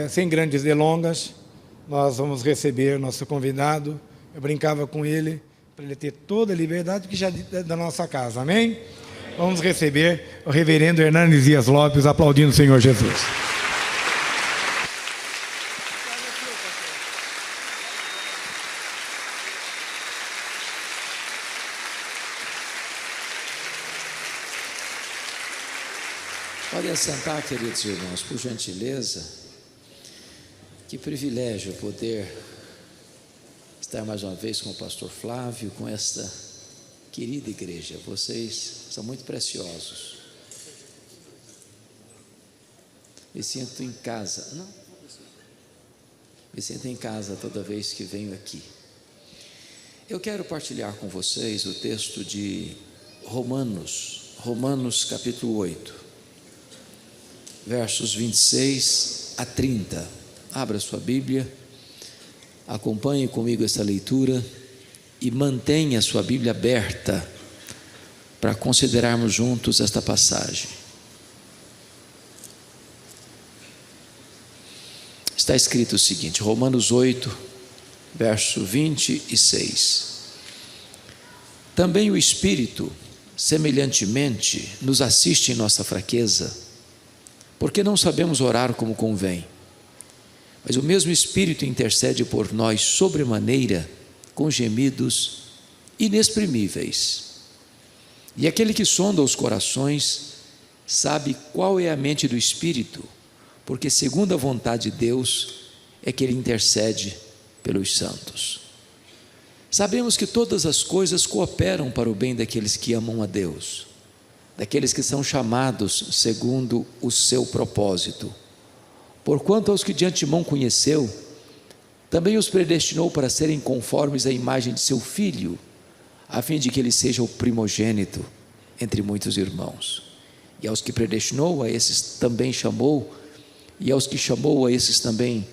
Sem grandes delongas, nós vamos receber nosso convidado. Eu brincava com ele, para ele ter toda a liberdade que já é da nossa casa, amém? Vamos receber o reverendo Hernandes Dias Lopes, aplaudindo o Senhor Jesus. Podem sentar, queridos irmãos, por gentileza. Que privilégio poder estar mais uma vez com o pastor Flávio, com esta querida igreja. Vocês são muito preciosos. Me sinto em casa. Me sinto em casa toda vez que venho aqui. Eu quero partilhar com vocês o texto de Romanos capítulo 8. Versos 26 a 30. Abra sua Bíblia, acompanhe comigo essa leitura e mantenha a sua Bíblia aberta para considerarmos juntos esta passagem. Está escrito o seguinte, Romanos 8, verso 26. Também o Espírito, semelhantemente, nos assiste em nossa fraqueza, porque não sabemos orar como convém, mas o mesmo Espírito intercede por nós sobremaneira, com gemidos inexprimíveis. E aquele que sonda os corações sabe qual é a mente do Espírito, porque segundo a vontade de Deus é que ele intercede pelos santos. Sabemos que todas as coisas cooperam para o bem daqueles que amam a Deus, daqueles que são chamados segundo o seu propósito. Porquanto aos que de antemão conheceu, também os predestinou para serem conformes à imagem de seu Filho, a fim de que ele seja o primogênito entre muitos irmãos. E aos que predestinou, a esses também chamou, e aos que chamou, a esses também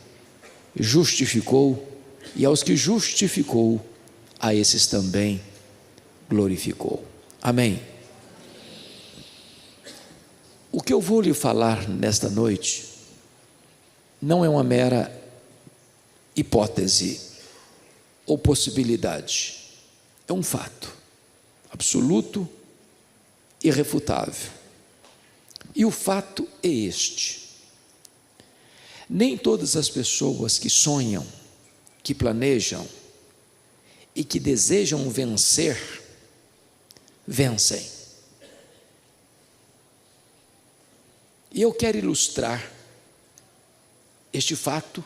justificou, e aos que justificou, a esses também glorificou. Amém. O que eu vou lhe falar nesta noite não é uma mera hipótese ou possibilidade, é um fato absoluto, irrefutável. E o fato é este: nem todas as pessoas que sonham, que planejam e que desejam vencer, vencem. E eu quero ilustrar este fato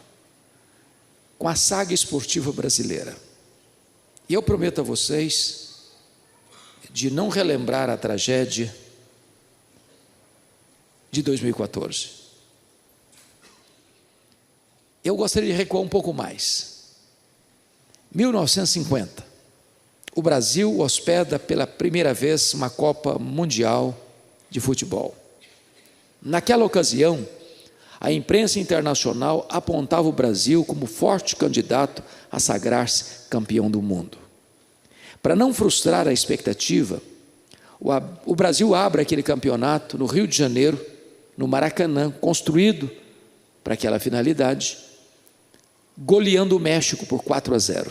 com a saga esportiva brasileira. E eu prometo a vocês de não relembrar a tragédia de 2014. Eu gostaria de recuar um pouco mais. 1950, o Brasil hospeda pela primeira vez uma Copa Mundial de Futebol. Naquela ocasião, a imprensa internacional apontava o Brasil como forte candidato a sagrar-se campeão do mundo. Para não frustrar a expectativa, o Brasil abre aquele campeonato no Rio de Janeiro, no Maracanã, construído para aquela finalidade, goleando o México por 4-0.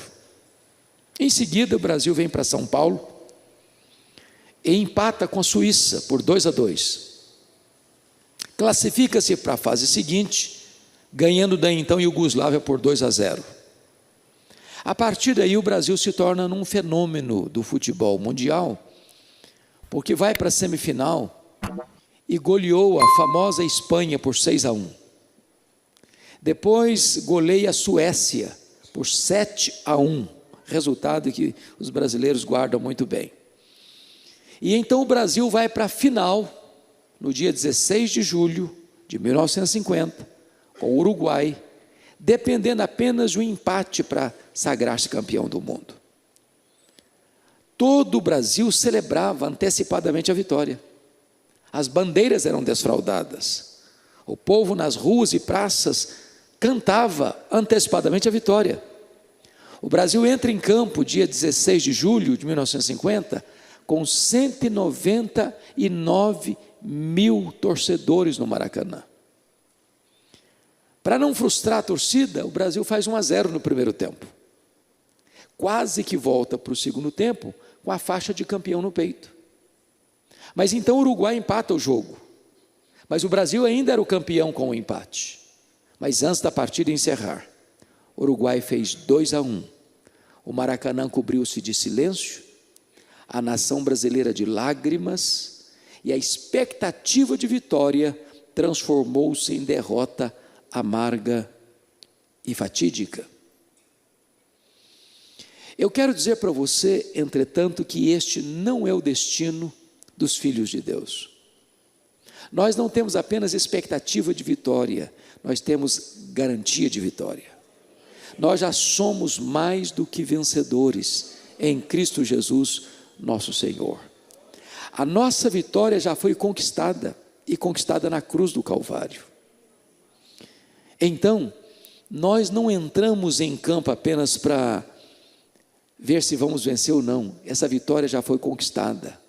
Em seguida, o Brasil vem para São Paulo e empata com a Suíça por 2-2. Classifica-se para a fase seguinte, ganhando da então Iugoslávia por 2-0. A partir daí o Brasil se torna um fenômeno do futebol mundial, porque vai para a semifinal e goleou a famosa Espanha por 6-1. Depois goleia a Suécia por 7-1, resultado que os brasileiros guardam muito bem. E então o Brasil vai para a final, no dia 16 de julho de 1950, com o Uruguai, dependendo apenas de um empate para sagrar-se campeão do mundo. Todo o Brasil celebrava antecipadamente a vitória. As bandeiras eram desfraldadas. O povo nas ruas e praças cantava antecipadamente a vitória. O Brasil entra em campo dia 16 de julho de 1950 com 199 mil torcedores no Maracanã. Para não frustrar a torcida, o Brasil faz 1-0 no primeiro tempo. Quase que volta para o segundo tempo com a faixa de campeão no peito. Mas então o Uruguai empata o jogo. Mas o Brasil ainda era o campeão com o empate. Mas antes da partida encerrar, o Uruguai fez 2-1. O Maracanã cobriu-se de silêncio, a nação brasileira de lágrimas, e a expectativa de vitória transformou-se em derrota amarga e fatídica. Eu quero dizer para você, entretanto, que este não é o destino dos filhos de Deus. Nós não temos apenas expectativa de vitória, nós temos garantia de vitória. Nós já somos mais do que vencedores em Cristo Jesus, nosso Senhor. A nossa vitória já foi conquistada, e conquistada na cruz do Calvário. Então, nós não entramos em campo apenas para ver se vamos vencer ou não. Essa vitória já foi conquistada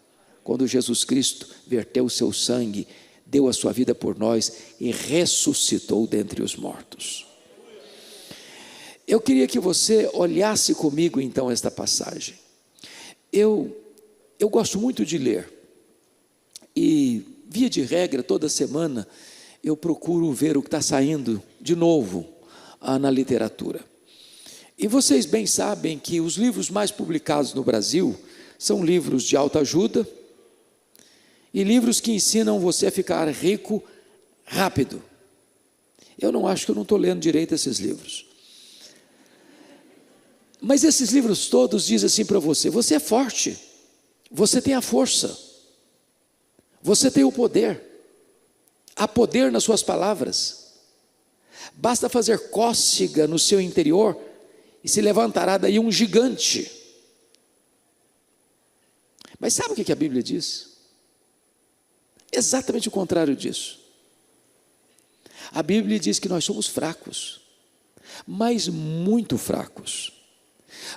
quando Jesus Cristo verteu o seu sangue, deu a sua vida por nós e ressuscitou dentre os mortos. Eu queria que você olhasse comigo então esta passagem. Eu gosto muito de ler e, via de regra, toda semana eu procuro ver o que está saindo de novo na literatura. E vocês bem sabem que os livros mais publicados no Brasil são livros de autoajuda e livros que ensinam você a ficar rico rápido. Eu não acho que eu não estou lendo direito esses livros. Mas esses livros todos dizem assim para você: você é forte, você tem a força, você tem o poder, há poder nas suas palavras, basta fazer cócega no seu interior e se levantará daí um gigante. Mas sabe o que a Bíblia diz? Exatamente o contrário disso. A Bíblia diz que nós somos fracos, mas muito fracos.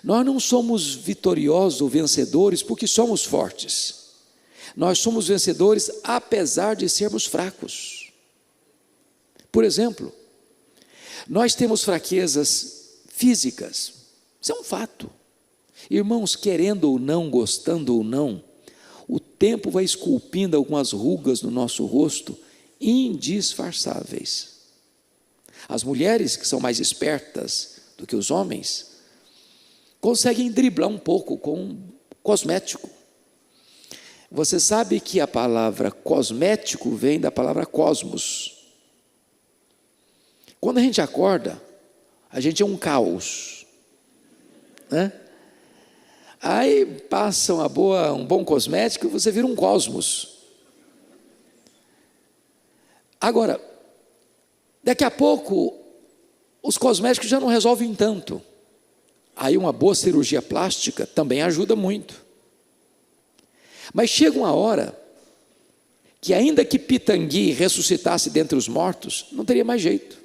Nós não somos vitoriosos ou vencedores porque somos fortes. Nós somos vencedores apesar de sermos fracos. Por exemplo, nós temos fraquezas físicas. Isso é um fato. Irmãos, querendo ou não, gostando ou não, o tempo vai esculpindo algumas rugas no nosso rosto indisfarçáveis. As mulheres, que são mais espertas do que os homens, conseguem driblar um pouco com cosmético. Você sabe que a palavra cosmético vem da palavra cosmos. Quando a gente acorda, a gente é um caos, né? Aí passa um bom cosmético e você vira um cosmos. Agora, daqui a pouco, os cosméticos já não resolvem tanto. Aí uma boa cirurgia plástica também ajuda muito. Mas chega uma hora que, ainda que Pitangui ressuscitasse dentre os mortos, não teria mais jeito.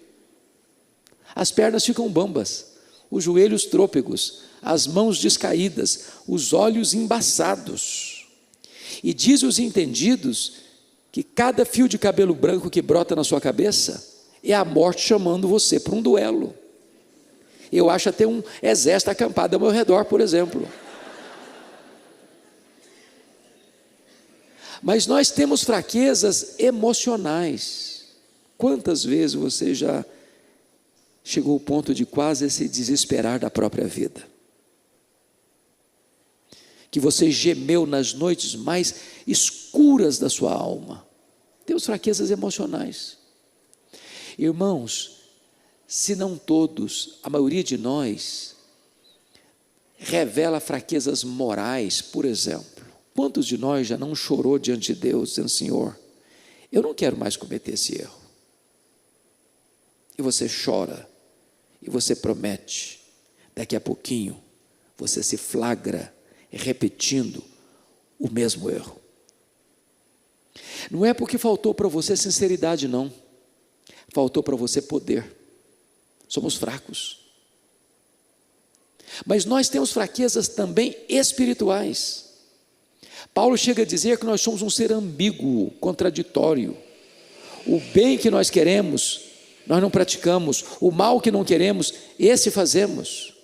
As pernas ficam bambas, os joelhos trôpegos, as mãos descaídas, os olhos embaçados. E diz os entendidos que cada fio de cabelo branco que brota na sua cabeça é a morte chamando você para um duelo. Eu acho até um exército acampado ao meu redor, por exemplo. Mas nós temos fraquezas emocionais. Quantas vezes você já chegou ao ponto de quase se desesperar da própria vida? Que você gemeu nas noites mais escuras da sua alma. Temos fraquezas emocionais. Irmãos, se não todos, a maioria de nós revela fraquezas morais. Por exemplo, quantos de nós já não chorou diante de Deus, dizendo: Senhor, eu não quero mais cometer esse erro? E você chora, e você promete, daqui a pouquinho, você se flagra repetindo o mesmo erro. Não é porque faltou para você sinceridade, não. Faltou para você poder. Somos fracos. Mas nós temos fraquezas também espirituais. Paulo chega a dizer que nós somos um ser ambíguo, contraditório. O bem que nós queremos, nós não praticamos. O mal que não queremos, esse fazemos.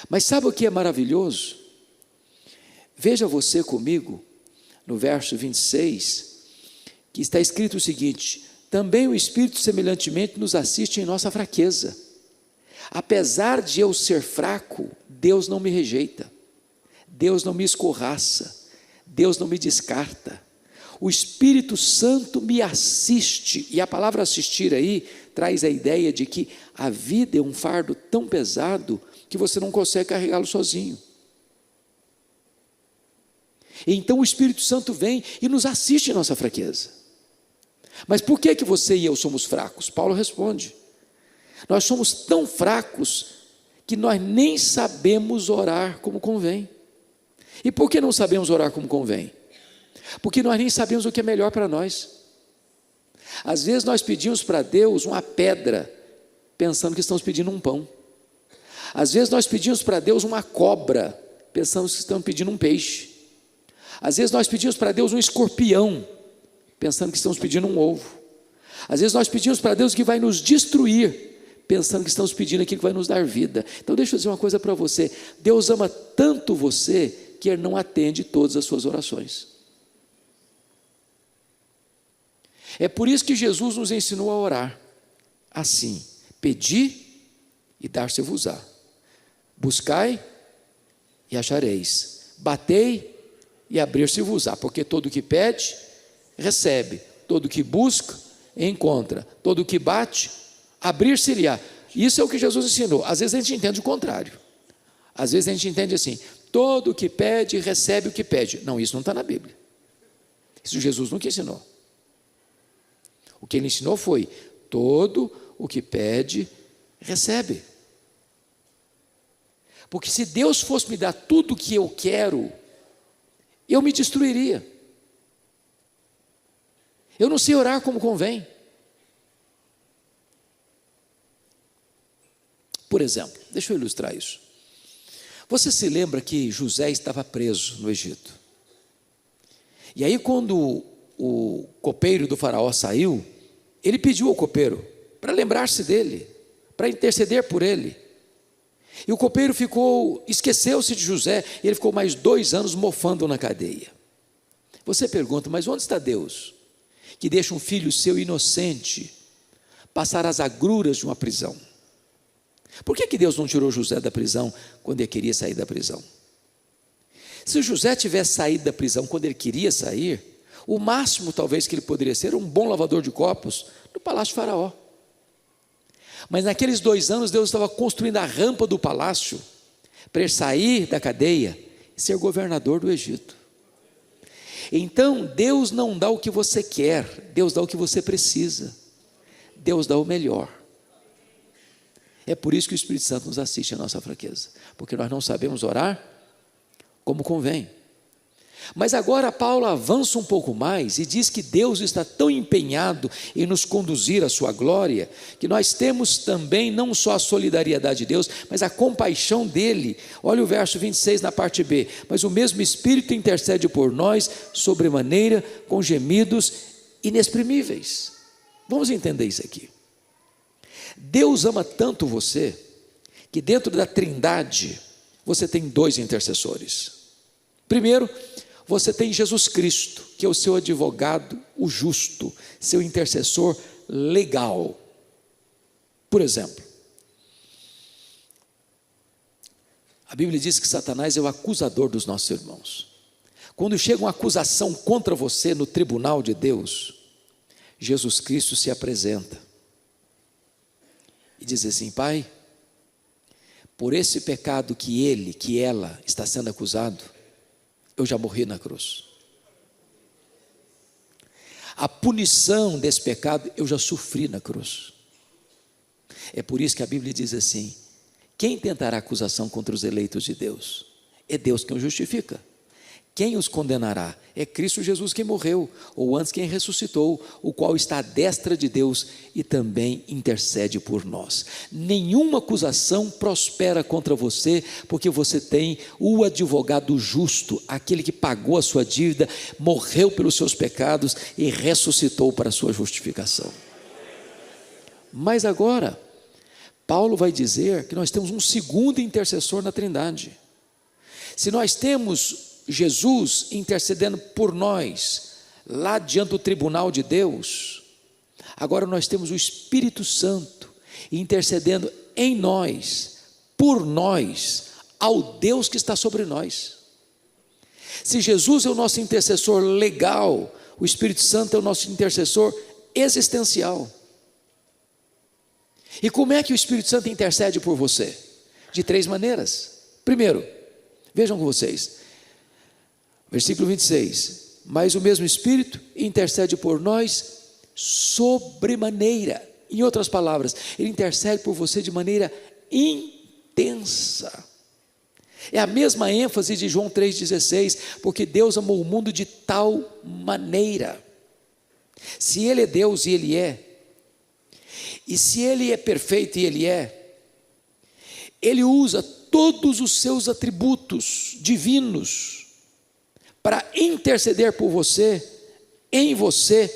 Mas sabe o que é maravilhoso? Veja você comigo, no verso 26, que está escrito o seguinte: também o Espírito semelhantemente nos assiste em nossa fraqueza. Apesar de eu ser fraco, Deus não me rejeita, Deus não me escorraça, Deus não me descarta. O Espírito Santo me assiste, e a palavra assistir aí traz a ideia de que a vida é um fardo tão pesado que você não consegue carregá-lo sozinho. Então o Espírito Santo vem e nos assiste em nossa fraqueza. Mas por que você e eu somos fracos? Paulo responde: nós somos tão fracos que nós nem sabemos orar como convém. E por que não sabemos orar como convém? Porque nós nem sabemos o que é melhor para nós. Às vezes nós pedimos para Deus uma pedra, pensando que estamos pedindo um pão. Às vezes nós pedimos para Deus uma cobra, pensando que estamos pedindo um peixe. Às vezes nós pedimos para Deus um escorpião, pensando que estamos pedindo um ovo. Às vezes nós pedimos para Deus que vai nos destruir, pensando que estamos pedindo aquilo que vai nos dar vida. Então deixa eu dizer uma coisa para você: Deus ama tanto você que Ele não atende todas as suas orações. É por isso que Jesus nos ensinou a orar assim: pedi e dar-se-vos-á, buscai e achareis, batei e abrir-se-vos-á, porque todo o que pede, recebe, todo o que busca, encontra, todo o que bate, abrir-se-lhe-á. Isso é o que Jesus ensinou. Às vezes a gente entende o contrário. Às vezes a gente entende assim: todo o que pede, recebe o que pede. Não, isso não está na Bíblia. Isso Jesus nunca ensinou. O que Ele ensinou foi: todo o que pede, recebe. Porque se Deus fosse me dar tudo o que eu quero, eu me destruiria. Eu não sei orar como convém. Por exemplo, deixa eu ilustrar isso. Você se lembra que José estava preso no Egito? E aí quando o copeiro do faraó saiu, ele pediu ao copeiro para lembrar-se dele, para interceder por ele. E o copeiro esqueceu-se de José, e ele ficou mais 2 anos mofando na cadeia. Você pergunta: mas onde está Deus, que deixa um filho seu inocente passar as agruras de uma prisão? Por que Deus não tirou José da prisão quando ele queria sair da prisão? Se José tivesse saído da prisão quando ele queria sair, o máximo talvez que ele poderia ser um bom lavador de copos no palácio de Faraó. Mas naqueles 2 anos Deus estava construindo a rampa do palácio para ele sair da cadeia e ser governador do Egito. Então Deus não dá o que você quer, Deus dá o que você precisa, Deus dá o melhor. É por isso que o Espírito Santo nos assiste à nossa fraqueza, porque nós não sabemos orar como convém. Mas agora Paulo avança um pouco mais e diz que Deus está tão empenhado em nos conduzir à sua glória, que nós temos também não só a solidariedade de Deus, mas a compaixão dele. Olha o verso 26 na parte B: mas o mesmo Espírito intercede por nós sobremaneira com gemidos inexprimíveis. Vamos entender isso aqui. Deus ama tanto você, que dentro da Trindade você tem 2 intercessores. Primeiro, você tem Jesus Cristo, que é o seu advogado, o justo, seu intercessor legal. Por exemplo, a Bíblia diz que Satanás é o acusador dos nossos irmãos. Quando chega uma acusação contra você no tribunal de Deus, Jesus Cristo se apresenta e diz assim: Pai, por esse pecado que ela está sendo acusado, eu já morri na cruz. A punição desse pecado eu já sofri na cruz. É por isso que a Bíblia diz assim: quem tentará acusação contra os eleitos de Deus? É Deus quem os justifica. Quem os condenará? É Cristo Jesus quem morreu, ou antes quem ressuscitou, o qual está à destra de Deus e também intercede por nós. Nenhuma acusação prospera contra você, porque você tem o advogado justo, aquele que pagou a sua dívida, morreu pelos seus pecados e ressuscitou para a sua justificação. Mas agora, Paulo vai dizer que nós temos um segundo intercessor na Trindade. Se nós temos Jesus intercedendo por nós, lá diante do tribunal de Deus, agora nós temos o Espírito Santo intercedendo em nós, por nós, ao Deus que está sobre nós. Se Jesus é o nosso intercessor legal, o Espírito Santo é o nosso intercessor existencial. E como é que o Espírito Santo intercede por você? De 3 maneiras. Primeiro, vejam com vocês, versículo 26, mas o mesmo Espírito intercede por nós sobremaneira. Em outras palavras, ele intercede por você de maneira intensa. É a mesma ênfase de João 3,16, porque Deus amou o mundo de tal maneira. Se Ele é Deus e Ele é, e se Ele é perfeito e Ele é, Ele usa todos os seus atributos divinos para interceder por você, em você,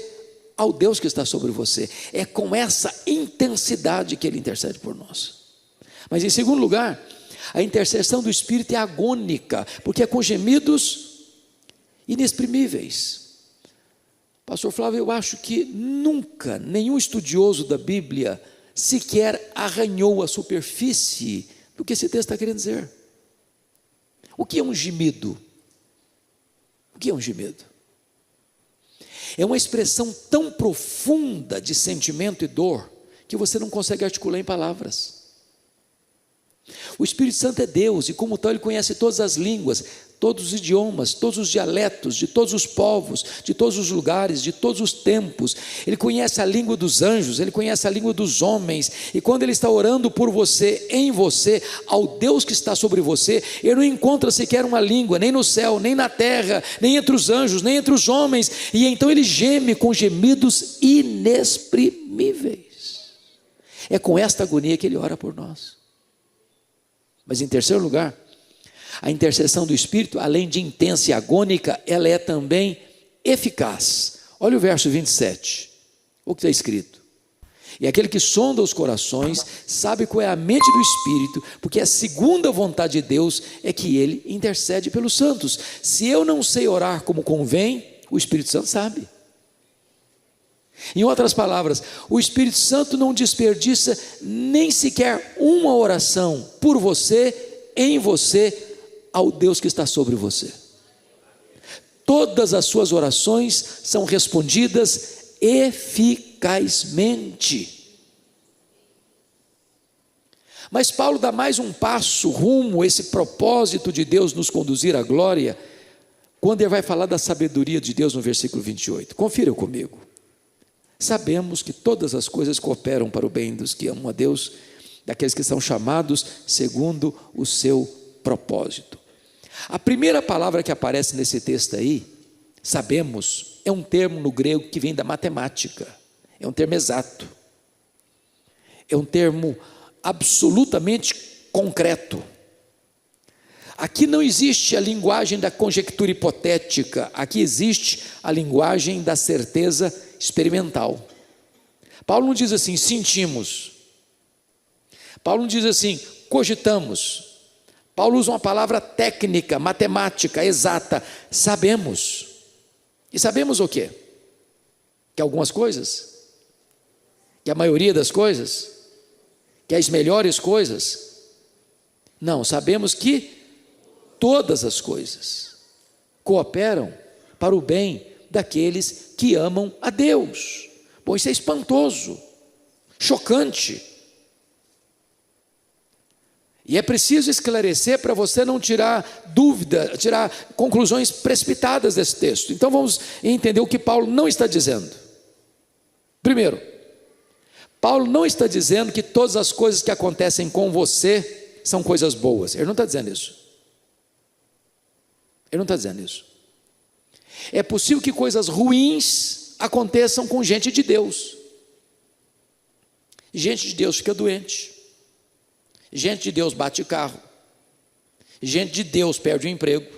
ao Deus que está sobre você. É com essa intensidade que Ele intercede por nós. Mas em segundo lugar, a intercessão do Espírito é agônica, porque é com gemidos inexprimíveis. Pastor Flávio, eu acho que nunca nenhum estudioso da Bíblia sequer arranhou a superfície do que esse texto está querendo dizer. O que é um gemido? O que é um gemido? É uma expressão tão profunda de sentimento e dor que você não consegue articular em palavras. O Espírito Santo é Deus e como tal Ele conhece todas as línguas, todos os idiomas, todos os dialetos, de todos os povos, de todos os lugares, de todos os tempos. Ele conhece a língua dos anjos, Ele conhece a língua dos homens, e quando Ele está orando por você, em você, ao Deus que está sobre você, Ele não encontra sequer uma língua, nem no céu, nem na terra, nem entre os anjos, nem entre os homens, e então Ele geme com gemidos inexprimíveis. É com esta agonia que Ele ora por nós. Mas em terceiro lugar, a intercessão do Espírito, além de intensa e agônica, ela é também eficaz. Olha o verso 27, o que está escrito: e aquele que sonda os corações, sabe qual é a mente do Espírito, porque a segunda vontade de Deus é que Ele intercede pelos santos. Se eu não sei orar como convém, o Espírito Santo sabe. Em outras palavras, o Espírito Santo não desperdiça nem sequer uma oração por você, em você, ao Deus que está sobre você. Todas as suas orações são respondidas eficazmente. Mas Paulo dá mais um passo rumo a esse propósito de Deus nos conduzir à glória, quando ele vai falar da sabedoria de Deus no versículo 28. Confira comigo. Sabemos que todas as coisas cooperam para o bem dos que amam a Deus, daqueles que são chamados segundo o seu propósito. A primeira palavra que aparece nesse texto aí, sabemos, é um termo no grego que vem da matemática, é um termo exato, é um termo absolutamente concreto. Aqui não existe a linguagem da conjectura hipotética, aqui existe a linguagem da certeza experimental. Paulo não diz assim, sentimos. Paulo não diz assim, cogitamos. Paulo usa uma palavra técnica, matemática, exata, sabemos. E sabemos o quê? Que algumas coisas, que a maioria das coisas, que as melhores coisas, não, sabemos que todas as coisas cooperam para o bem daqueles que amam a Deus. Bom, isso é espantoso, chocante. E é preciso esclarecer para você não tirar dúvida, tirar conclusões precipitadas desse texto. Então vamos entender o que Paulo não está dizendo. Primeiro, Paulo não está dizendo que todas as coisas que acontecem com você são coisas boas. Ele não está dizendo isso. Ele não está dizendo isso. É possível que coisas ruins aconteçam com gente de Deus. Gente de Deus fica doente. Gente de Deus bate carro. Gente de Deus perde o emprego.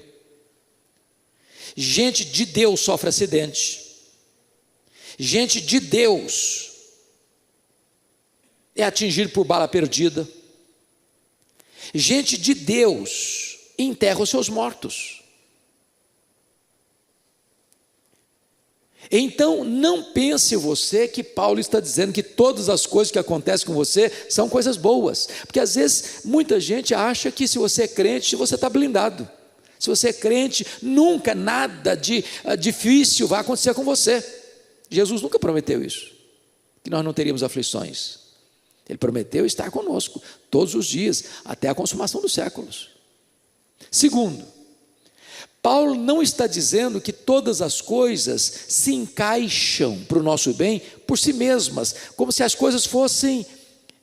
Gente de Deus sofre acidente. Gente de Deus é atingido por bala perdida. Gente de Deus enterra os seus mortos. Então, não pense você que Paulo está dizendo que todas as coisas que acontecem com você são coisas boas, porque às vezes muita gente acha que se você é crente, você está blindado. Se você é crente, nunca nada de difícil vai acontecer com você. Jesus nunca prometeu isso, que nós não teríamos aflições. Ele prometeu estar conosco todos os dias, até a consumação dos séculos. Segundo, Paulo não está dizendo que todas as coisas se encaixam para o nosso bem por si mesmas, como se as coisas fossem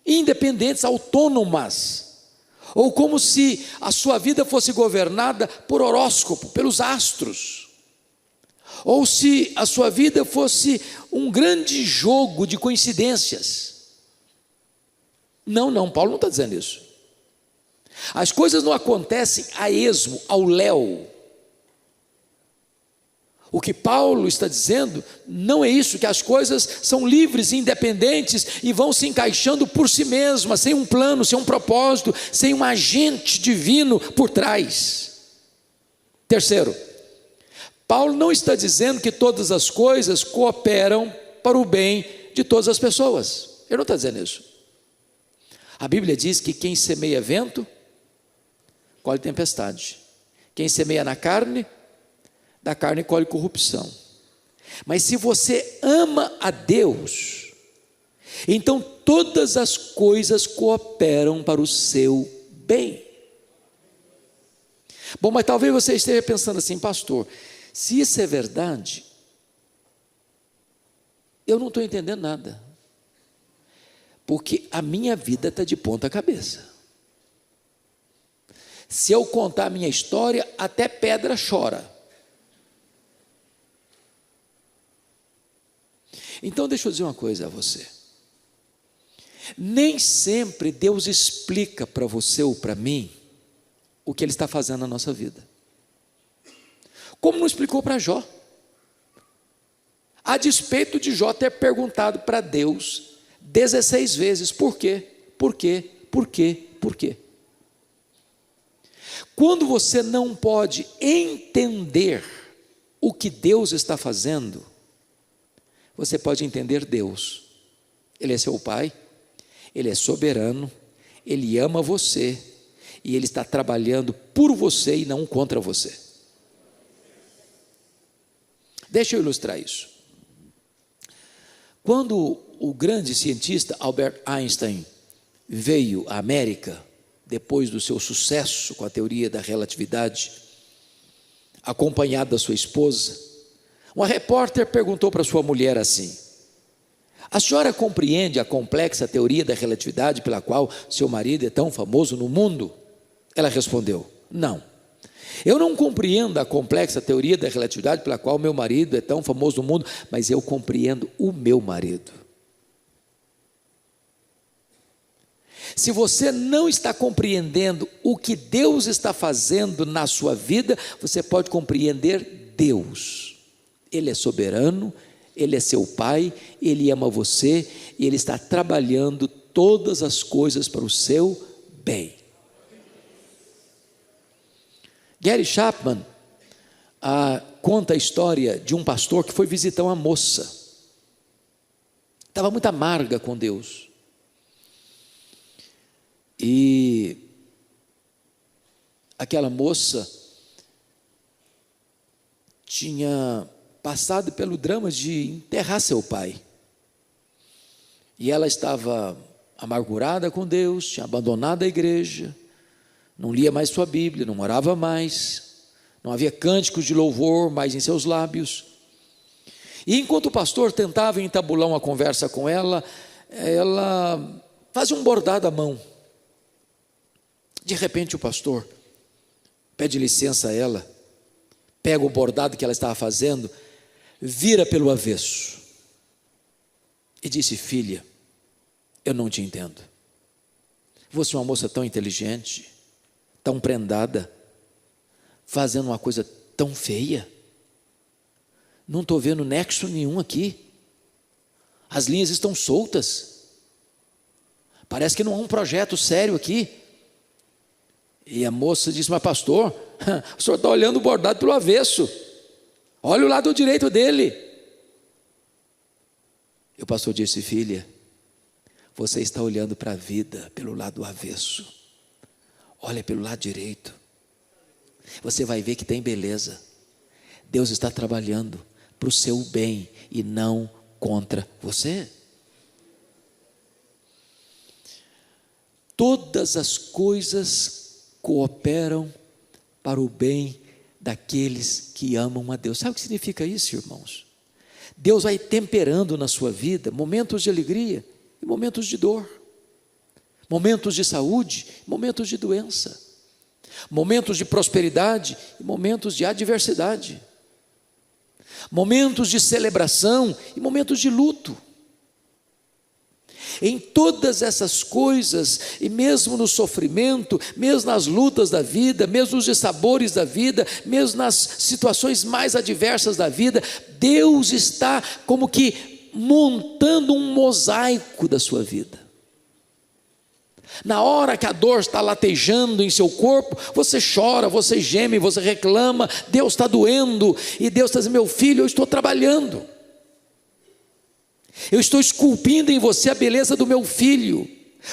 independentes, autônomas, ou como se a sua vida fosse governada por horóscopo, pelos astros, ou se a sua vida fosse um grande jogo de coincidências. Não, Paulo não está dizendo isso. As coisas não acontecem a esmo, ao léu. O que Paulo está dizendo não é isso, que as coisas são livres e independentes e vão se encaixando por si mesmas, sem um plano, sem um propósito, sem um agente divino por trás. Terceiro, Paulo não está dizendo que todas as coisas cooperam para o bem de todas as pessoas. Ele não está dizendo isso. A Bíblia diz que quem semeia vento, colhe tempestade. Quem semeia na carne, da carne colhe corrupção. Mas se você ama a Deus, então todas as coisas cooperam para o seu bem. Bom, mas talvez você esteja pensando assim, pastor, se isso é verdade, eu não estou entendendo nada, porque a minha vida está de ponta cabeça. Se eu contar a minha história, até pedra chora. Então deixa eu dizer uma coisa a você, nem sempre Deus explica para você ou para mim o que Ele está fazendo na nossa vida, como não explicou para Jó, a despeito de Jó ter perguntado para Deus 16 vezes, por quê, por quê, por quê, por quê? Quando você não pode entender o que Deus está fazendo, você pode entender Deus. Ele é seu Pai, Ele é soberano, Ele ama você, e Ele está trabalhando por você e não contra você. Deixa eu ilustrar isso. Quando o grande cientista Albert Einstein veio à América, depois do seu sucesso com a teoria da relatividade, acompanhado da sua esposa, uma repórter perguntou para sua mulher assim: a senhora compreende a complexa teoria da relatividade pela qual seu marido é tão famoso no mundo? Ela respondeu: não, eu não compreendo a complexa teoria da relatividade pela qual meu marido é tão famoso no mundo, mas eu compreendo o meu marido. Se você não está compreendendo o que Deus está fazendo na sua vida, você pode compreender Deus. Ele é soberano, Ele é seu Pai, Ele ama você e Ele está trabalhando todas as coisas para o seu bem. Gary Chapman conta a história de um pastor que foi visitar uma moça, estava muito amarga com Deus, e aquela moça tinha passado pelo drama de enterrar seu pai, e ela estava amargurada com Deus, tinha abandonado a igreja, não lia mais sua Bíblia, não orava mais, não havia cânticos de louvor mais em seus lábios, e enquanto o pastor tentava entabular uma conversa com ela, ela fazia um bordado à mão. De repente o pastor pede licença a ela, pega o bordado que ela estava fazendo, vira pelo avesso e disse: filha, eu não te entendo, você é uma moça tão inteligente, tão prendada, fazendo uma coisa tão feia, não estou vendo nexo nenhum aqui, as linhas estão soltas, Parece que não há um projeto sério aqui. E a moça disse: mas pastor, o senhor está olhando o bordado pelo avesso. Olha o lado direito dele. E o pastor disse: filha, você está olhando para a vida pelo lado avesso. Olha pelo lado direito. Você vai ver que tem beleza. Deus está trabalhando para o seu bem e não contra você. Todas as coisas cooperam para o bem daqueles que amam a Deus. Sabe o que significa isso, irmãos? Deus vai temperando na sua vida momentos de alegria e momentos de dor, momentos de saúde, momentos de doença, momentos de prosperidade e momentos de adversidade, momentos de celebração e momentos de luto. Em todas essas coisas, e mesmo no sofrimento, mesmo nas lutas da vida, mesmo nos dissabores da vida, mesmo nas situações mais adversas da vida, Deus está como que montando um mosaico da sua vida. Na hora que a dor está latejando em seu corpo, você chora, você geme, você reclama, Deus está doendo, e Deus está dizendo: meu filho, eu estou trabalhando. Eu estou esculpindo em você a beleza do meu filho,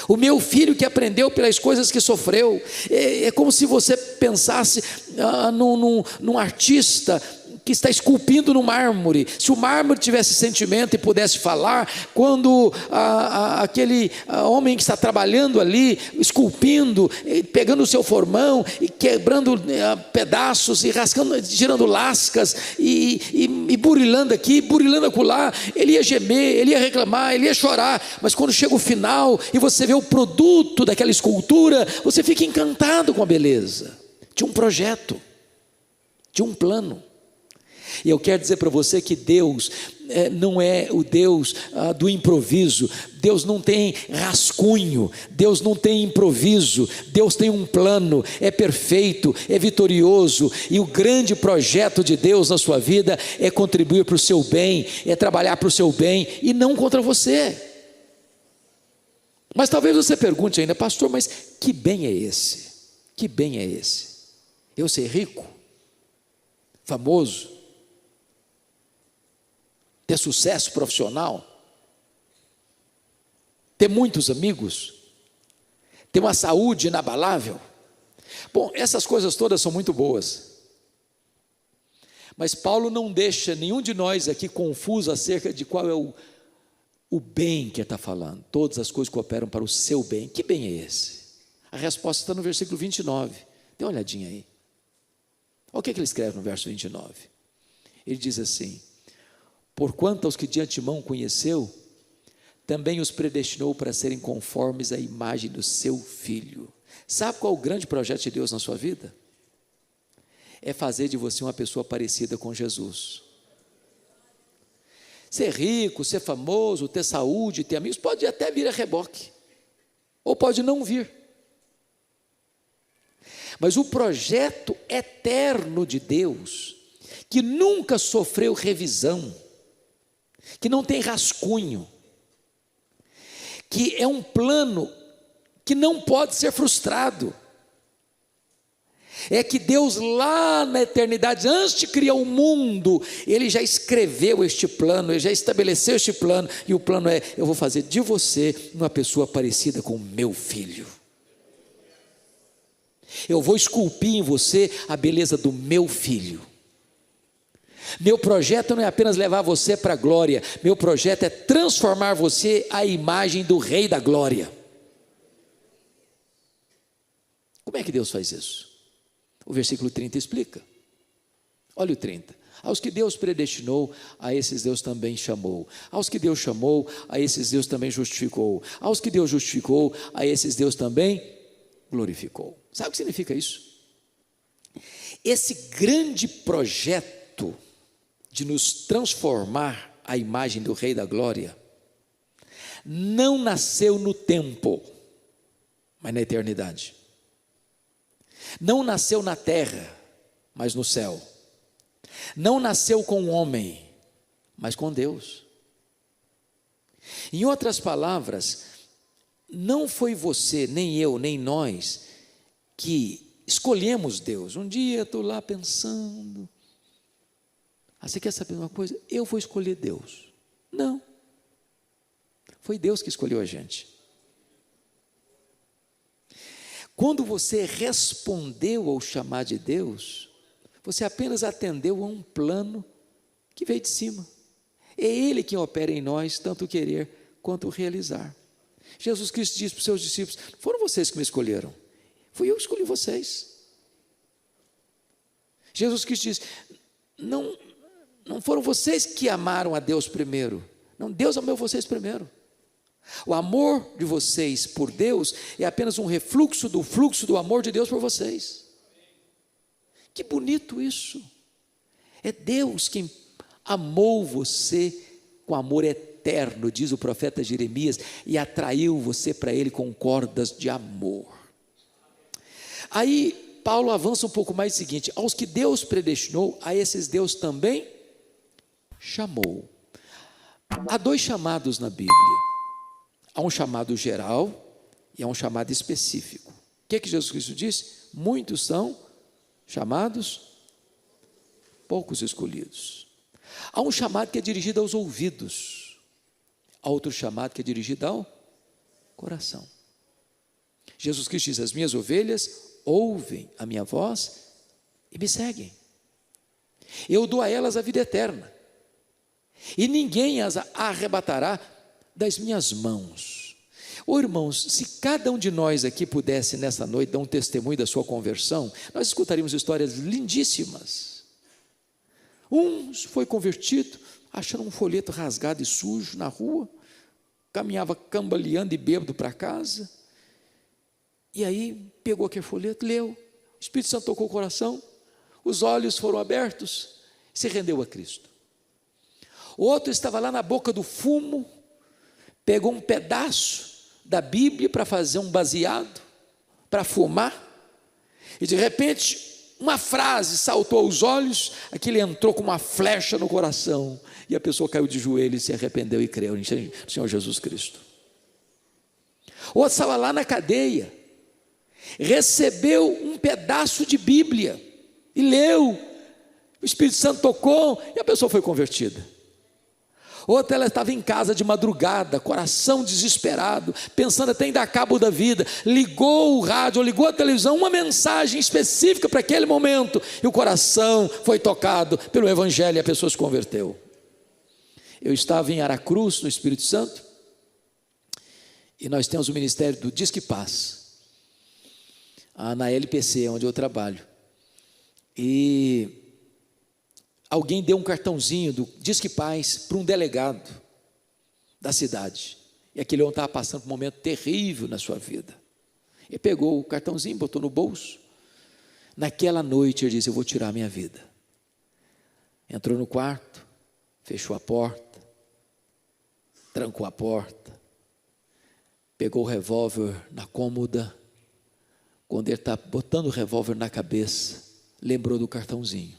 o meu filho que aprendeu pelas coisas que sofreu. É como se você pensasse num artista que está esculpindo no mármore. Se o mármore tivesse sentimento e pudesse falar, quando aquele homem que está trabalhando ali, esculpindo, pegando o seu formão e quebrando pedaços e rascando, tirando lascas e burilando aqui, burilando acolá, ele ia gemer, ele ia reclamar, ele ia chorar, mas quando chega o final e você vê o produto daquela escultura, você fica encantado com a beleza. Tinha um projeto, tinha um plano. E eu quero dizer para você que Deus não é o Deus do improviso. Deus não tem rascunho, Deus não tem improviso. Deus tem um plano, é perfeito, é vitorioso. E o grande projeto de Deus na sua vida é contribuir para o seu bem, é trabalhar para o seu bem e não contra você. Mas talvez você pergunte ainda: pastor, mas que bem é esse? Que bem é esse? Eu ser rico, famoso, ter sucesso profissional, ter muitos amigos, ter uma saúde inabalável. Bom, essas coisas todas são muito boas, mas Paulo não deixa nenhum de nós aqui confuso acerca de qual é o bem que ele está falando. Todas as coisas cooperam para o seu bem. Que bem é esse? A resposta está no versículo 29, dê uma olhadinha aí. Olha o que ele escreve no verso 29, ele diz assim: porquanto aos que de antemão conheceu, também os predestinou para serem conformes à imagem do seu Filho. Sabe qual é o grande projeto de Deus na sua vida? É fazer de você uma pessoa parecida com Jesus. Ser rico, ser famoso, ter saúde, ter amigos, pode até vir a reboque, ou pode não vir. Mas o projeto eterno de Deus, que nunca sofreu revisão, que não tem rascunho, que é um plano que não pode ser frustrado, é que Deus lá na eternidade, antes de criar o mundo, Ele já escreveu este plano, Ele já estabeleceu este plano, e o plano é: eu vou fazer de você uma pessoa parecida com o meu filho, eu vou esculpir em você a beleza do meu filho. Meu projeto não é apenas levar você para a glória, meu projeto é transformar você à imagem do Rei da Glória. Como é que Deus faz isso? O versículo 30 explica. Olha o 30. Aos que Deus predestinou, a esses Deus também chamou. Aos que Deus chamou, a esses Deus também justificou. Aos que Deus justificou, a esses Deus também glorificou. Sabe o que significa isso? Esse grande projeto de nos transformar à imagem do Rei da Glória, não nasceu no tempo, mas na eternidade. Não nasceu na terra, mas no céu. Não nasceu com o homem, mas com Deus. Em outras palavras, não foi você, nem eu, nem nós, que escolhemos Deus. Um dia eu estou lá pensando, você quer saber uma coisa? Eu vou escolher Deus. Não, foi Deus que escolheu a gente. Quando você respondeu ao chamado de Deus, você apenas atendeu a um plano que veio de cima. É Ele quem opera em nós, tanto o querer quanto o realizar. Jesus Cristo disse para os seus discípulos: não foram vocês que me escolheram, fui eu que escolhi vocês. Jesus Cristo disse: não foram vocês que amaram a Deus primeiro, não, Deus amou vocês primeiro. O amor de vocês por Deus é apenas um refluxo do fluxo do amor de Deus por vocês. Que bonito isso! É Deus quem amou você com amor eterno, diz o profeta Jeremias, e atraiu você para Ele com cordas de amor. Aí Paulo avança um pouco mais, o seguinte: aos que Deus predestinou, a esses Deus também chamou. Há dois chamados na Bíblia. Há um chamado geral e há um chamado específico. O que Jesus Cristo disse? Muitos são chamados, poucos escolhidos. Há um chamado que é dirigido aos ouvidos, há outro chamado que é dirigido ao coração. Jesus Cristo diz: as minhas ovelhas ouvem a minha voz e me seguem. Eu dou a elas a vida eterna, e ninguém as arrebatará das minhas mãos. Irmãos, se cada um de nós aqui pudesse nessa noite dar um testemunho da sua conversão, nós escutaríamos histórias lindíssimas. Um foi convertido achando um folheto rasgado e sujo na rua, caminhava cambaleando e bêbado para casa, e aí pegou aquele folheto, leu, o Espírito Santo tocou o coração, os olhos foram abertos, se rendeu a Cristo. O outro estava lá na boca do fumo, pegou um pedaço da Bíblia para fazer um baseado, para fumar, e de repente uma frase saltou aos olhos, aquilo entrou com uma flecha no coração, e a pessoa caiu de joelhos e se arrependeu e creu no Senhor Jesus Cristo. O outro estava lá na cadeia, recebeu um pedaço de Bíblia e leu, o Espírito Santo tocou e a pessoa foi convertida. Outra, ela estava em casa de madrugada, coração desesperado, pensando até em dar cabo da vida, ligou o rádio, ligou a televisão, uma mensagem específica para aquele momento, e o coração foi tocado pelo Evangelho e a pessoa se converteu. Eu estava em Aracruz, no Espírito Santo, e nós temos o ministério do Disque Paz, na LPC, onde eu trabalho, e alguém deu um cartãozinho do Disque Paz para um delegado da cidade, e aquele homem estava passando por um momento terrível na sua vida. Ele pegou o cartãozinho, botou no bolso. Naquela noite ele disse: eu vou tirar a minha vida. Entrou no quarto, fechou a porta, trancou a porta, pegou o revólver na cômoda. Quando ele está botando o revólver na cabeça, lembrou do cartãozinho.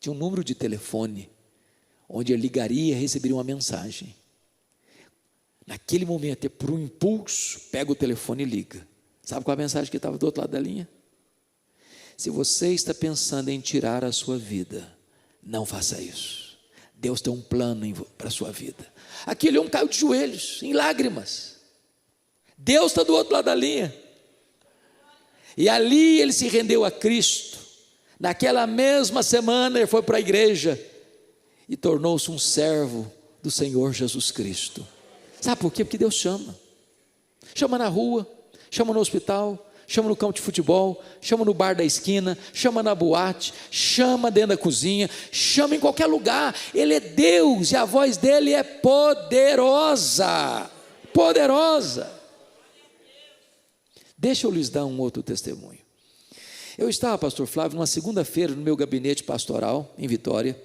Tinha um número de telefone, onde ele ligaria e receberia uma mensagem. Naquele momento, por um impulso, pega o telefone e liga. Sabe qual é a mensagem que estava do outro lado da linha? Se você está pensando em tirar a sua vida, não faça isso. Deus tem um plano para a sua vida. Aquele homem caiu de joelhos, em lágrimas. Deus está do outro lado da linha. E ali ele se rendeu a Cristo. Naquela mesma semana ele foi para a igreja e tornou-se um servo do Senhor Jesus Cristo. Sabe por quê? Porque Deus chama. Chama na rua, chama no hospital, chama no campo de futebol, chama no bar da esquina, chama na boate, chama dentro da cozinha, chama em qualquer lugar. Ele é Deus e a voz dele é poderosa. Poderosa. Deixa eu lhes dar um outro testemunho. Eu estava, pastor Flávio, numa segunda-feira no meu gabinete pastoral, em Vitória,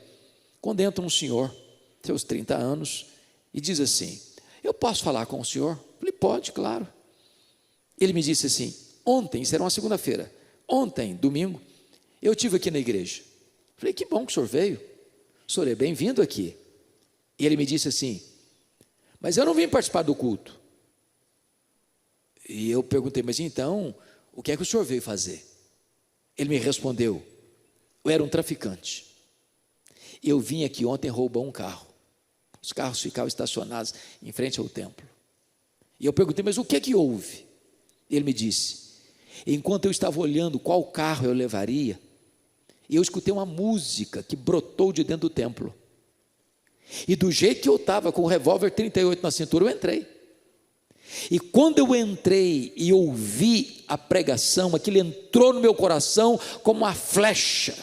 quando entra um senhor, seus 30 anos, e diz assim: eu posso falar com o senhor? Eu falei: pode, claro. Ele me disse assim: ontem, isso era uma segunda-feira, ontem, domingo, eu estive aqui na igreja. Eu falei: que bom que o senhor veio, o senhor é bem-vindo aqui. E ele me disse assim: mas eu não vim participar do culto. E eu perguntei, mas então, o que é que o senhor veio fazer? Ele me respondeu, eu era um traficante. Eu vim aqui ontem roubar um carro. Os carros ficavam estacionados em frente ao templo. E eu perguntei, mas o que é que houve? Ele me disse, enquanto eu estava olhando qual carro eu levaria, eu escutei uma música que brotou de dentro do templo. E do jeito que eu estava, com o revólver 38 na cintura, eu entrei. E quando eu entrei e ouvi a pregação, aquilo entrou no meu coração como uma flecha.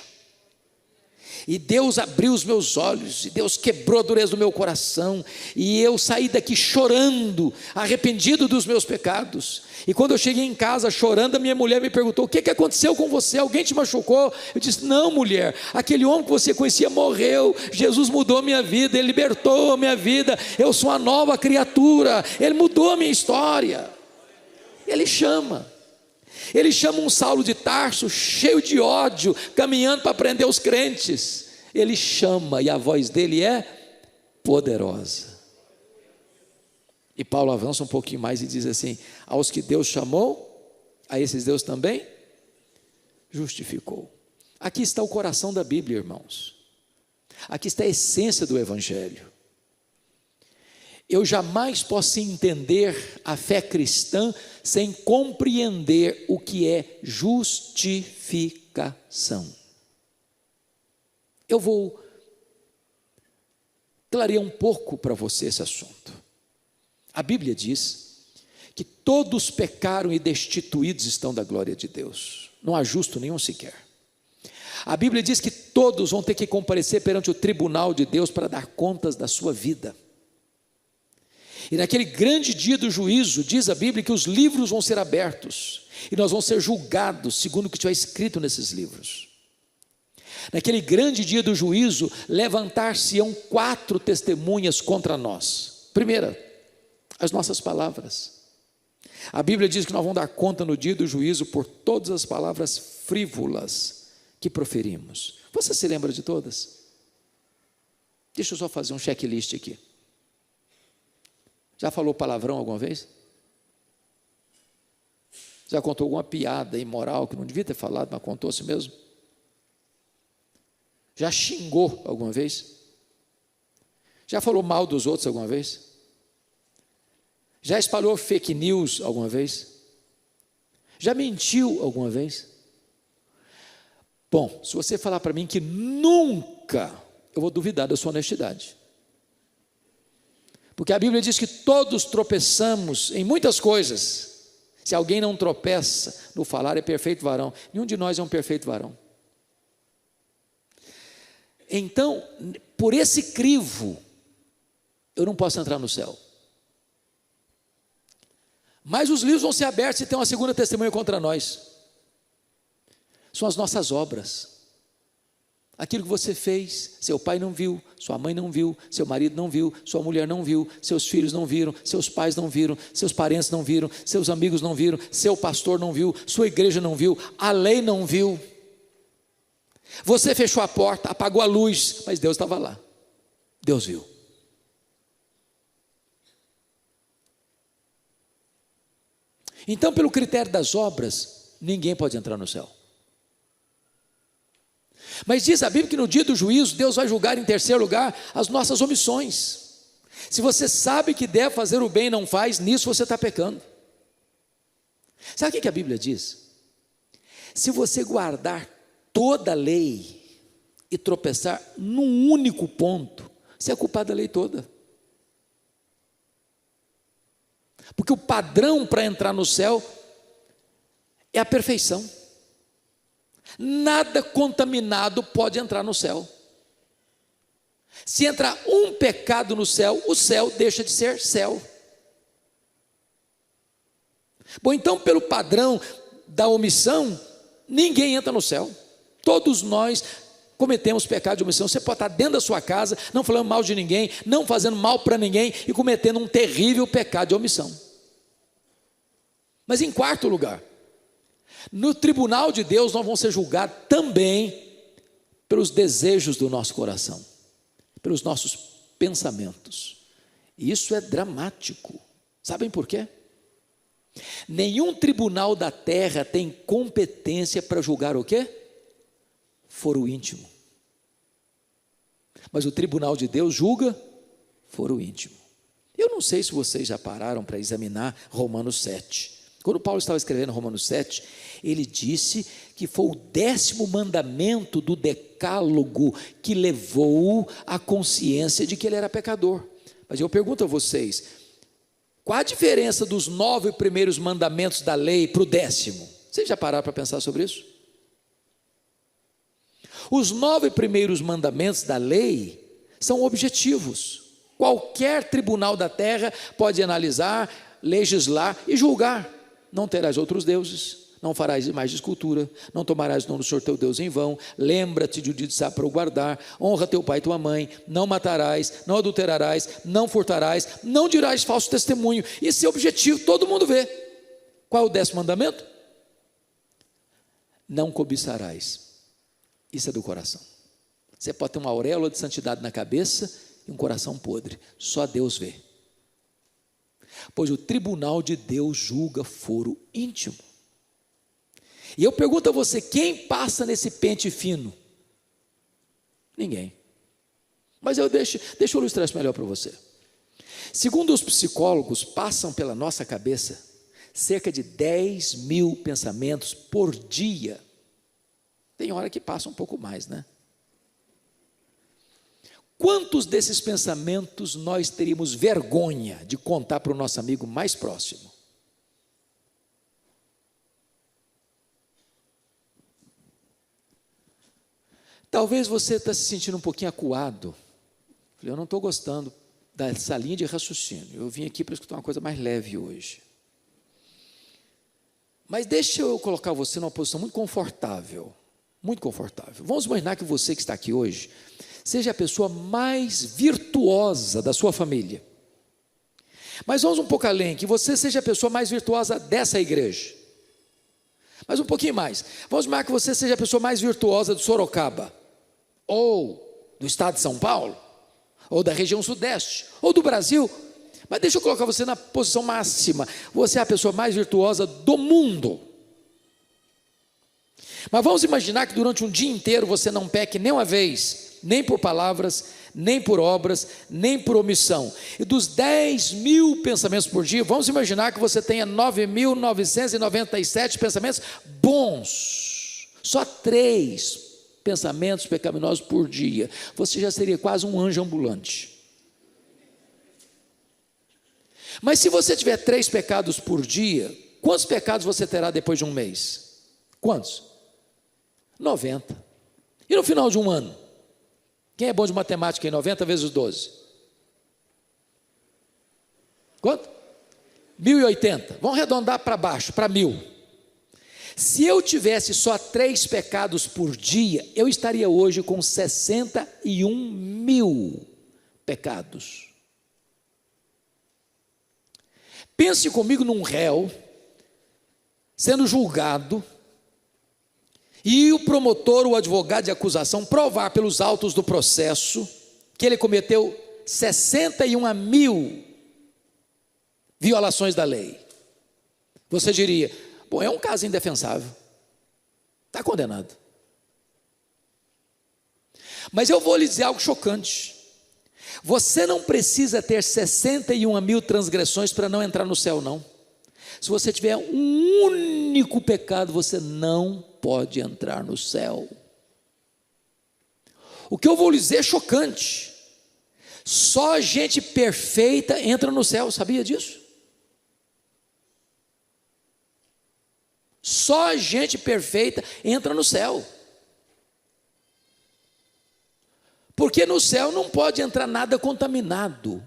E Deus abriu os meus olhos, e Deus quebrou a dureza do meu coração, e eu saí daqui chorando, arrependido dos meus pecados. E quando eu cheguei em casa chorando, a minha mulher me perguntou, o que aconteceu com você? Alguém te machucou? Eu disse, não, mulher, aquele homem que você conhecia morreu, Jesus mudou a minha vida, Ele libertou a minha vida, eu sou uma nova criatura, Ele mudou a minha história. Ele chama um Saulo de Tarso, cheio de ódio, caminhando para prender os crentes. Ele chama, e a voz dele é poderosa. E Paulo avança um pouquinho mais e diz assim, aos que Deus chamou, a esses Deus também justificou. Aqui está o coração da Bíblia, irmãos. Aqui está a essência do Evangelho. Eu jamais posso entender a fé cristã sem compreender o que é justificação. Eu vou clarear um pouco para você esse assunto. A Bíblia diz que todos pecaram e destituídos estão da glória de Deus. Não há justo nenhum sequer. A Bíblia diz que todos vão ter que comparecer perante o tribunal de Deus para dar contas da sua vida. E naquele grande dia do juízo, diz a Bíblia que os livros vão ser abertos, e nós vamos ser julgados segundo o que estiver escrito nesses livros. Naquele grande dia do juízo, levantar-se-ão 4 testemunhas contra nós. Primeira, as nossas palavras. A Bíblia diz que nós vamos dar conta no dia do juízo por todas as palavras frívolas que proferimos. Você se lembra de todas? Deixa eu só fazer um checklist aqui. Já falou palavrão alguma vez? Já contou alguma piada imoral que não devia ter falado, mas contou a si mesmo? Já xingou alguma vez? Já falou mal dos outros alguma vez? Já espalhou fake news alguma vez? Já mentiu alguma vez? Bom, se você falar para mim que nunca, eu vou duvidar da sua honestidade. Porque a Bíblia diz que todos tropeçamos em muitas coisas. Se alguém não tropeça no falar, é perfeito varão. Nenhum de nós é um perfeito varão. Então, por esse crivo, eu não posso entrar no céu. Mas os livros vão ser abertos e tem uma segunda testemunha contra nós. São as nossas obras. Aquilo que você fez, seu pai não viu, sua mãe não viu, seu marido não viu, sua mulher não viu, seus filhos não viram, seus pais não viram, seus parentes não viram, seus amigos não viram, seu pastor não viu, sua igreja não viu, a lei não viu. Você fechou a porta, apagou a luz, mas Deus estava lá. Deus viu. Então, pelo critério das obras, ninguém pode entrar no céu. Mas diz a Bíblia que no dia do juízo, Deus vai julgar em terceiro lugar as nossas omissões. Se você sabe que deve fazer o bem e não faz, nisso você está pecando. Sabe o que a Bíblia diz? Se você guardar toda a lei e tropeçar num único ponto, você é culpado da lei toda. Porque o padrão para entrar no céu é a perfeição. Nada contaminado pode entrar no céu. Se entrar um pecado no céu, o céu deixa de ser céu. Bom, então pelo padrão da omissão, ninguém entra no céu. Todos nós cometemos pecado de omissão. Você pode estar dentro da sua casa, não falando mal de ninguém, não fazendo mal para ninguém e cometendo um terrível pecado de omissão. Mas em quarto lugar, no tribunal de Deus nós vamos ser julgados também pelos desejos do nosso coração, pelos nossos pensamentos. E isso é dramático. Sabem por quê? Nenhum tribunal da terra tem competência para julgar o quê? Foro íntimo. Mas o tribunal de Deus julga foro íntimo. Eu não sei se vocês já pararam para examinar Romanos 7. Quando Paulo estava escrevendo Romanos 7, ele disse que foi o 10º mandamento do decálogo que levou à consciência de que ele era pecador. Mas eu pergunto a vocês, qual a diferença dos 9 primeiros mandamentos da lei para o 10º? Vocês já pararam para pensar sobre isso? Os 9 primeiros mandamentos da lei são objetivos. Qualquer tribunal da terra pode analisar, legislar e julgar. Não terás outros deuses, não farás imagem de escultura, não tomarás o nome do Senhor teu Deus em vão, lembra-te de o dia de sábado para o guardar, honra teu pai e tua mãe, não matarás, não adulterarás, não furtarás, não dirás falso testemunho. Esse é o objetivo, todo mundo vê. Qual é o 10º mandamento? Não cobiçarás. Isso é do coração. Você pode ter uma auréola de santidade na cabeça e um coração podre, só Deus vê. Pois o tribunal de Deus julga foro íntimo. E eu pergunto a você, quem passa nesse pente fino? Ninguém. Mas deixa eu ilustrar isso melhor para você. Segundo os psicólogos, passam pela nossa cabeça cerca de 10.000 pensamentos por dia. Tem hora que passa um pouco mais, né? Quantos desses pensamentos nós teríamos vergonha de contar para o nosso amigo mais próximo? Talvez você está se sentindo um pouquinho acuado. Eu não estou gostando dessa linha de raciocínio. Eu vim aqui para escutar uma coisa mais leve hoje. Mas deixa eu colocar você numa posição muito confortável. Muito confortável. Vamos imaginar que você que está aqui hoje seja a pessoa mais virtuosa da sua família. Mas vamos um pouco além, que você seja a pessoa mais virtuosa dessa igreja. Mas um pouquinho mais. Vamos imaginar que você seja a pessoa mais virtuosa de Sorocaba, ou do estado de São Paulo, ou da região sudeste, ou do Brasil. Mas deixa eu colocar você na posição máxima. Você é a pessoa mais virtuosa do mundo. Mas vamos imaginar que durante um dia inteiro você não peque nem uma vez, nem por palavras, nem por obras, nem por omissão. E dos 10.000 pensamentos por dia, vamos imaginar que você tenha 9.997 pensamentos bons. Só 3 pensamentos pecaminosos por dia. Você já seria quase um anjo ambulante. Mas se você tiver 3 pecados por dia, quantos pecados você terá depois de um mês? Quantos? 90. E no final de um ano? Quem é bom de matemática em 90 vezes 12? Quanto? 1080. Vamos arredondar para baixo, para 1000. Se eu tivesse só 3 pecados por dia, eu estaria hoje com 61.000 pecados. Pense comigo num réu sendo julgado, e o promotor, o advogado de acusação, provar pelos autos do processo que ele cometeu 61.000 violações da lei. Você diria, bom, é um caso indefensável, está condenado. Mas eu vou lhe dizer algo chocante. Você não precisa ter 61.000 transgressões para não entrar no céu, não. Se você tiver um único pecado, você não pode entrar no céu. O que eu vou lhe dizer é chocante. Só gente perfeita entra no céu, sabia disso? Só gente perfeita entra no céu. Porque no céu não pode entrar nada contaminado.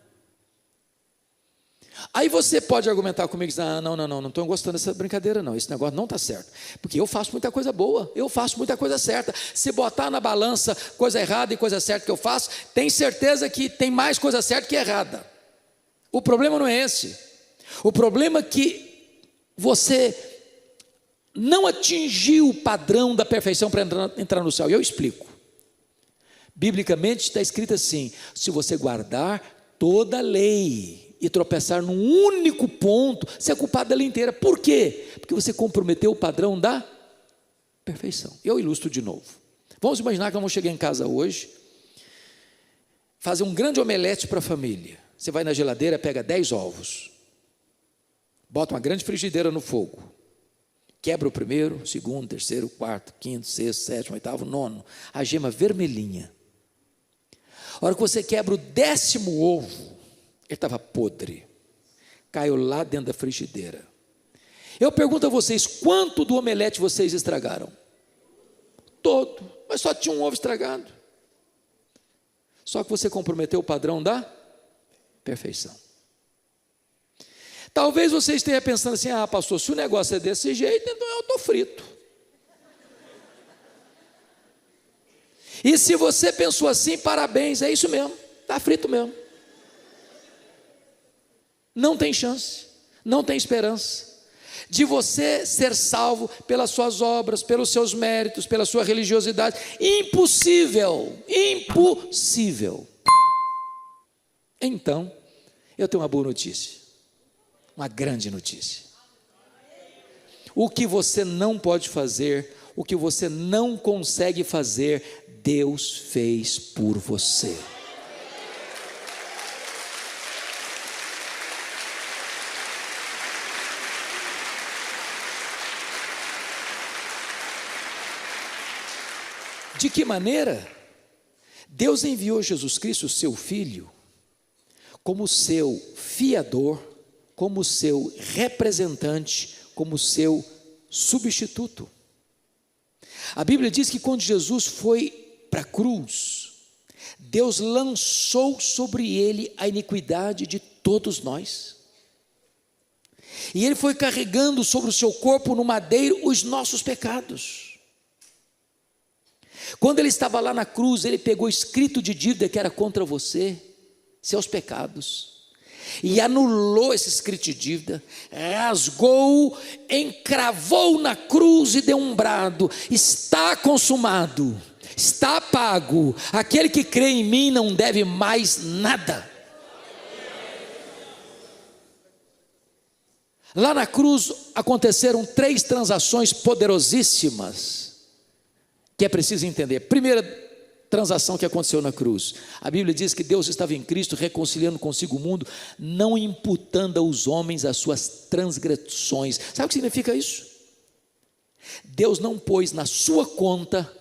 Aí você pode argumentar comigo e dizer, não estou gostando dessa brincadeira não, esse negócio não está certo, porque eu faço muita coisa boa, eu faço muita coisa certa. Se botar na balança coisa errada e coisa certa que eu faço, tem certeza que tem mais coisa certa que errada. O problema não é esse. O problema é que você não atingiu o padrão da perfeição para entrar no céu. E eu explico. Biblicamente está escrito assim: se você guardar toda a lei, e tropeçar num único ponto, você é culpado dela inteira. Por quê? Porque você comprometeu o padrão da perfeição. Eu ilustro de novo. Vamos imaginar que vamos chegar em casa hoje, fazer um grande omelete para a família. Você vai na geladeira, pega 10 ovos, bota uma grande frigideira no fogo, quebra o primeiro, o segundo, o terceiro, o quarto, o quinto, o sexto, o sétimo, o oitavo, o nono, a gema vermelhinha. A hora que você quebra o 10º ovo, ele estava podre, caiu lá dentro da frigideira. Eu pergunto a vocês, quanto do omelete vocês estragaram? Todo, mas só tinha um ovo estragado. Só que você comprometeu o padrão da perfeição. Talvez você esteja pensando assim, pastor, se o negócio é desse jeito, então eu estou frito. E se você pensou assim, parabéns, é isso mesmo, está frito mesmo. Não tem chance, não tem esperança de você ser salvo pelas suas obras, pelos seus méritos, pela sua religiosidade. Impossível, impossível. Então, eu tenho uma boa notícia, uma grande notícia. O que você não pode fazer, o que você não consegue fazer, Deus fez por você. De que maneira? Deus enviou Jesus Cristo, seu Filho, como seu fiador, como seu representante, como seu substituto. A Bíblia diz que quando Jesus foi para a cruz, Deus lançou sobre ele a iniquidade de todos nós. E ele foi carregando sobre o seu corpo no madeiro os nossos pecados. Quando ele estava lá na cruz, ele pegou escrito de dívida que era contra você, seus pecados, e anulou esse escrito de dívida, rasgou, encravou na cruz e deu um brado: está consumado, está pago, aquele que crê em mim não deve mais nada. Lá na cruz aconteceram 3 transações poderosíssimas, que é preciso entender. Primeira transação que aconteceu na cruz, a Bíblia diz que Deus estava em Cristo reconciliando consigo o mundo, não imputando aos homens as suas transgressões. Sabe o que significa isso? Deus não pôs na sua conta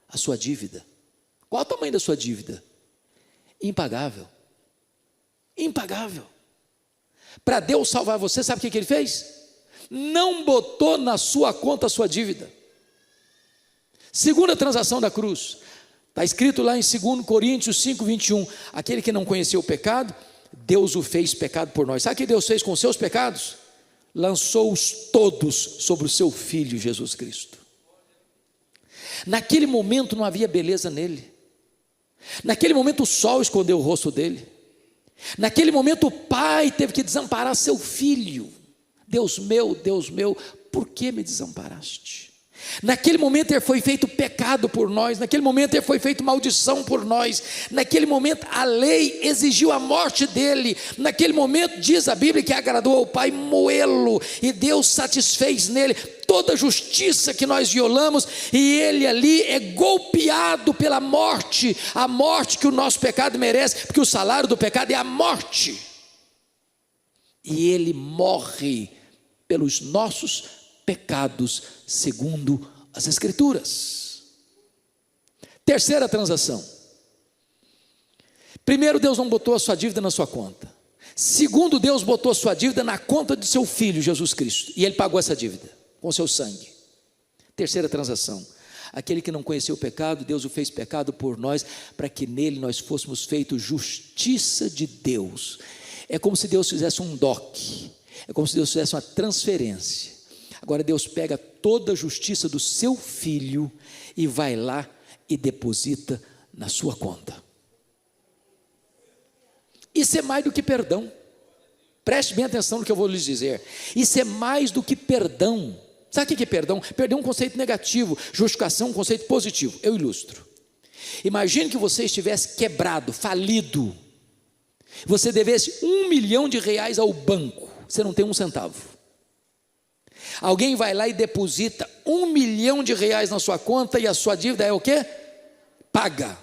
a sua dívida. Qual é o tamanho da sua dívida? Impagável. Impagável. Para Deus salvar você, sabe o que ele fez? Não botou na sua conta a sua dívida. Segunda transação da cruz, está escrito lá em 2 Coríntios 5, 21, aquele que não conheceu o pecado, Deus o fez pecado por nós. Sabe o que Deus fez com os seus pecados? Lançou-os todos sobre o seu Filho Jesus Cristo. Naquele momento não havia beleza nele, naquele momento o sol escondeu o rosto dele, naquele momento o pai teve que desamparar seu filho. Deus meu, por que me desamparaste? Naquele momento ele foi feito pecado por nós, naquele momento ele foi feito maldição por nós, naquele momento a lei exigiu a morte dele, naquele momento diz a Bíblia que agradou ao Pai moê-lo, e Deus satisfez nele toda a justiça que nós violamos, e ele ali é golpeado pela morte, a morte que o nosso pecado merece, porque o salário do pecado é a morte, e ele morre pelos nossos pecados, segundo as Escrituras. Terceira transação. Primeiro, Deus não botou a sua dívida na sua conta. Segundo, Deus botou a sua dívida na conta de seu Filho Jesus Cristo, e ele pagou essa dívida com seu sangue. Terceira transação. Aquele que não conheceu o pecado, Deus o fez pecado por nós, para que nele nós fôssemos feitos justiça de Deus. É como se Deus fizesse um DOC, é como se Deus fizesse uma transferência. Agora Deus pega toda a justiça do seu Filho e vai lá e deposita na sua conta. Isso é mais do que perdão. Preste bem atenção no que eu vou lhes dizer. Isso é mais do que perdão. Sabe o que é perdão? Perdão é um conceito negativo, justificação é um conceito positivo. Eu ilustro. Imagine que você estivesse quebrado, falido, você devesse R$1 milhão ao banco, você não tem um centavo. Alguém vai lá e deposita R$1 milhão na sua conta e a sua dívida é o quê? Paga.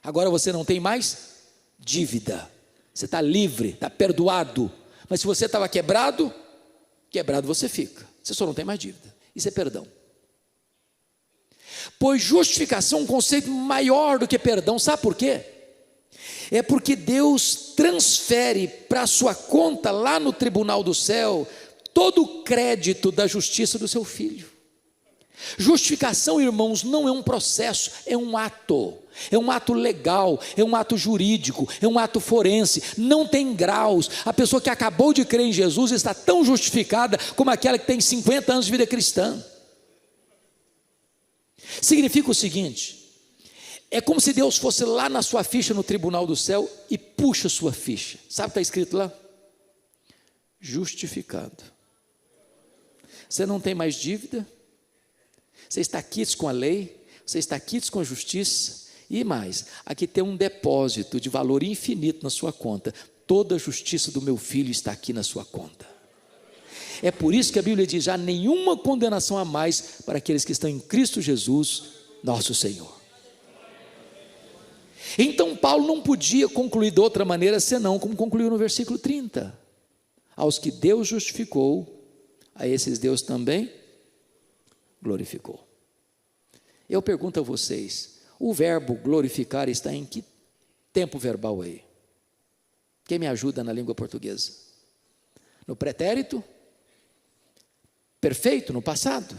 Agora você não tem mais dívida, você está livre, está perdoado. Mas se você estava quebrado você fica, você só não tem mais dívida. Isso é perdão. Pois justificação é um conceito maior do que perdão, sabe por quê? É porque Deus transfere para a sua conta lá no tribunal do céu todo o crédito da justiça do seu filho. Justificação, irmãos, não é um processo, é um ato legal, é um ato jurídico, é um ato forense, não tem graus. A pessoa que acabou de crer em Jesus está tão justificada como aquela que tem 50 anos de vida cristã. Significa o seguinte: é como se Deus fosse lá na sua ficha no tribunal do céu e puxa a sua ficha. Sabe o que está escrito lá? Justificado. Você não tem mais dívida, você está quites com a lei, você está quites com a justiça, e mais, aqui tem um depósito de valor infinito na sua conta. Toda a justiça do meu filho está aqui na sua conta. É por isso que a Bíblia diz: há nenhuma condenação a mais para aqueles que estão em Cristo Jesus, nosso Senhor. Então Paulo não podia concluir de outra maneira senão como concluiu no versículo 30: aos que Deus justificou, a esses Deus também glorificou. Eu pergunto a vocês, o verbo glorificar está em que tempo verbal aí? Quem me ajuda na língua portuguesa? No pretérito? Perfeito, no passado?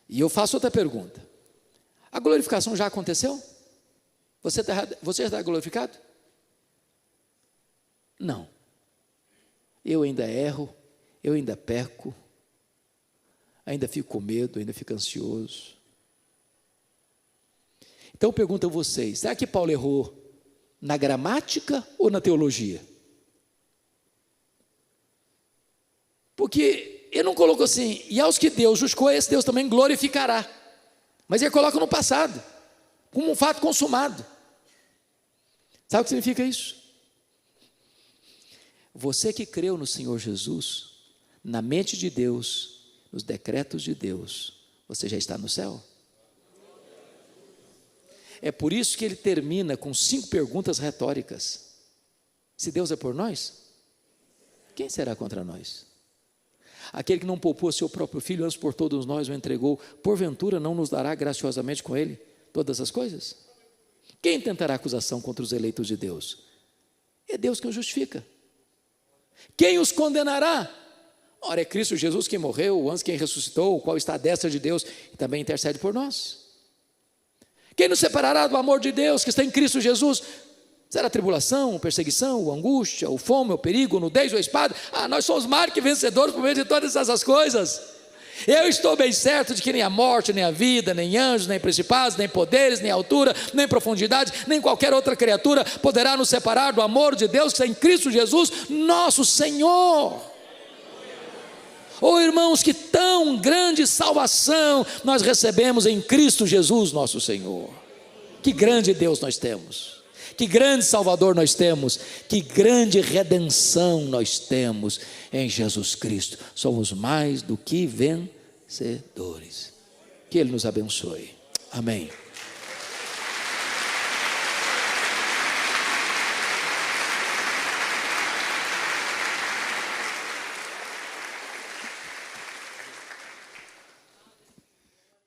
E eu faço outra pergunta: a glorificação já aconteceu? Você está glorificado? Não. Eu ainda erro, eu ainda peco, ainda fico com medo, ainda fico ansioso. Então eu pergunto a vocês: será que Paulo errou na gramática ou na teologia? Porque ele não colocou assim: e aos que Deus justificou, esse Deus também glorificará. Mas ele coloca no passado, como um fato consumado. Sabe o que significa isso? Você que creu no Senhor Jesus, na mente de Deus, nos decretos de Deus, você já está no céu. É por isso que ele termina com 5 perguntas retóricas. Se Deus é por nós, quem será contra nós? Aquele que não poupou seu próprio filho, antes por todos nós o entregou, porventura não nos dará graciosamente com ele todas as coisas? Quem tentará acusação contra os eleitos de Deus? É Deus que os justifica. Quem os condenará? Ora, é Cristo Jesus quem morreu, antes quem ressuscitou, o qual está à destra de Deus e também intercede por nós. Quem nos separará do amor de Deus que está em Cristo Jesus? Será a tribulação, a perseguição, a angústia, o fome, o perigo, a nudez ou a espada? Nós somos mais que vencedores por meio de todas essas coisas. Eu estou bem certo de que nem a morte, nem a vida, nem anjos, nem principados, nem poderes, nem altura, nem profundidade, nem qualquer outra criatura poderá nos separar do amor de Deus que está em Cristo Jesus, nosso Senhor. Oh, irmãos, que tão grande salvação nós recebemos em Cristo Jesus, nosso Senhor. Que grande Deus nós temos, que grande Salvador nós temos, que grande redenção nós temos em Jesus Cristo. Somos mais do que vencedores. Que Ele nos abençoe. Amém.